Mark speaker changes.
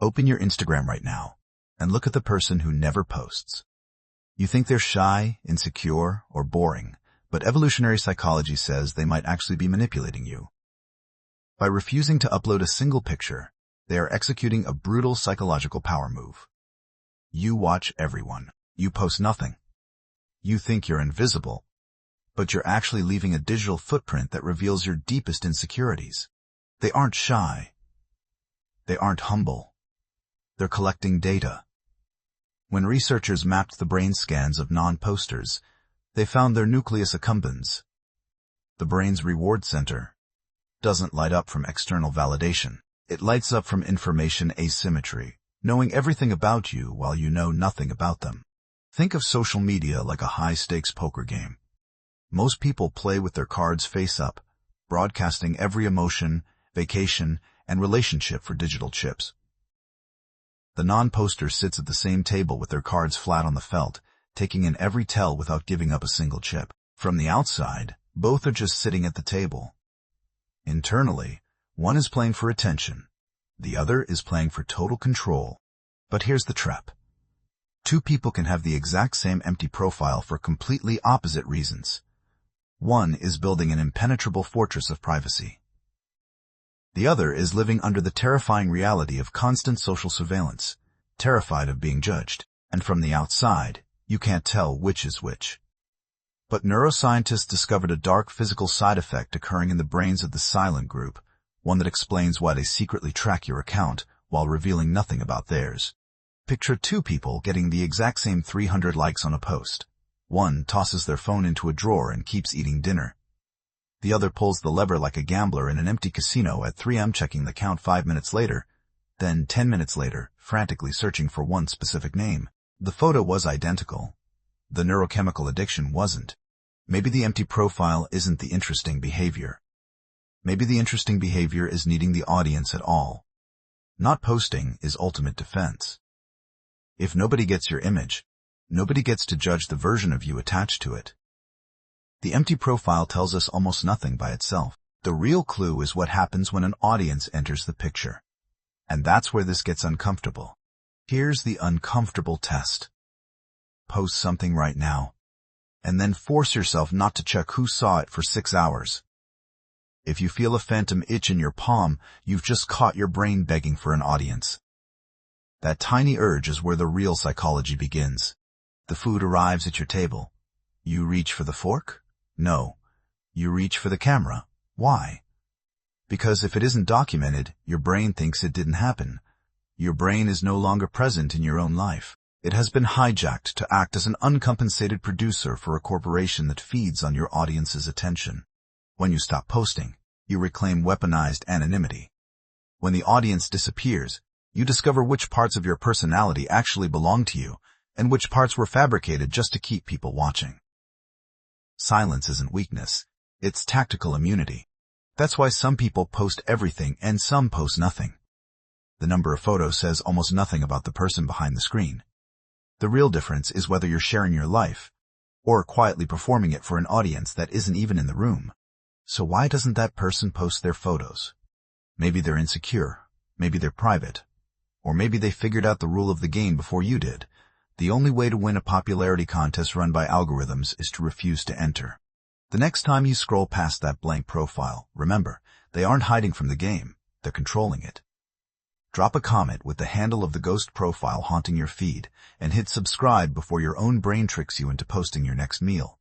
Speaker 1: Open your Instagram right now and look at the person who never posts. You think they're shy, insecure, or boring, but evolutionary psychology says they might actually be manipulating you. By refusing to upload a single picture, they are executing a brutal psychological power move. You watch everyone. You post nothing. You think you're invisible, but you're actually leaving a digital footprint that reveals your deepest insecurities. They aren't shy. They aren't humble. They're collecting data. When researchers mapped the brain scans of non-posters, they found their nucleus accumbens, the brain's reward center, doesn't light up from external validation. It lights up from information asymmetry, knowing everything about you while you know nothing about them. Think of social media like a high-stakes poker game. Most people play with their cards face up, broadcasting every emotion, vacation, and relationship for digital chips. The non-poster sits at the same table with their cards flat on the felt, taking in every tell without giving up a single chip. From the outside, both are just sitting at the table. Internally, one is playing for attention. The other is playing for total control. But here's the trap. Two people can have the exact same empty profile for completely opposite reasons. One is building an impenetrable fortress of privacy. The other is living under the terrifying reality of constant social surveillance, terrified of being judged. And from the outside, you can't tell which is which. But neuroscientists discovered a dark physical side effect occurring in the brains of the silent group, one that explains why they secretly track your account while revealing nothing about theirs. Picture two people getting the exact same 300 likes on a post. One tosses their phone into a drawer and keeps eating dinner. The other pulls the lever like a gambler in an empty casino at 3 a.m. checking the count 5 minutes later, then 10 minutes later, frantically searching for one specific name. The photo was identical. The neurochemical addiction wasn't. Maybe the empty profile isn't the interesting behavior. Maybe the interesting behavior is needing the audience at all. Not posting is ultimate defense. If nobody gets your image, nobody gets to judge the version of you attached to it. The empty profile tells us almost nothing by itself. The real clue is what happens when an audience enters the picture. And that's where this gets uncomfortable. Here's the uncomfortable test. Post something right now, and then force yourself not to check who saw it for 6 hours. If you feel a phantom itch in your palm, you've just caught your brain begging for an audience. That tiny urge is where the real psychology begins. The food arrives at your table. You reach for the fork? No. You reach for the camera. Why? Because if it isn't documented, your brain thinks it didn't happen. Your brain is no longer present in your own life. It has been hijacked to act as an uncompensated producer for a corporation that feeds on your audience's attention. When you stop posting, you reclaim weaponized anonymity. When the audience disappears, you discover which parts of your personality actually belong to you, and which parts were fabricated just to keep people watching. Silence isn't weakness, it's tactical immunity. That's why some people post everything and some post nothing. The number of photos says almost nothing about the person behind the screen. The real difference is whether you're sharing your life, or quietly performing it for an audience that isn't even in the room. So why doesn't that person post their photos? Maybe they're insecure, maybe they're private, or maybe they figured out the rule of the game before you did. The only way to win a popularity contest run by algorithms is to refuse to enter. The next time you scroll past that blank profile, remember, they aren't hiding from the game, they're controlling it. Drop a comment with the handle of the ghost profile haunting your feed, and hit subscribe before your own brain tricks you into posting your next meal.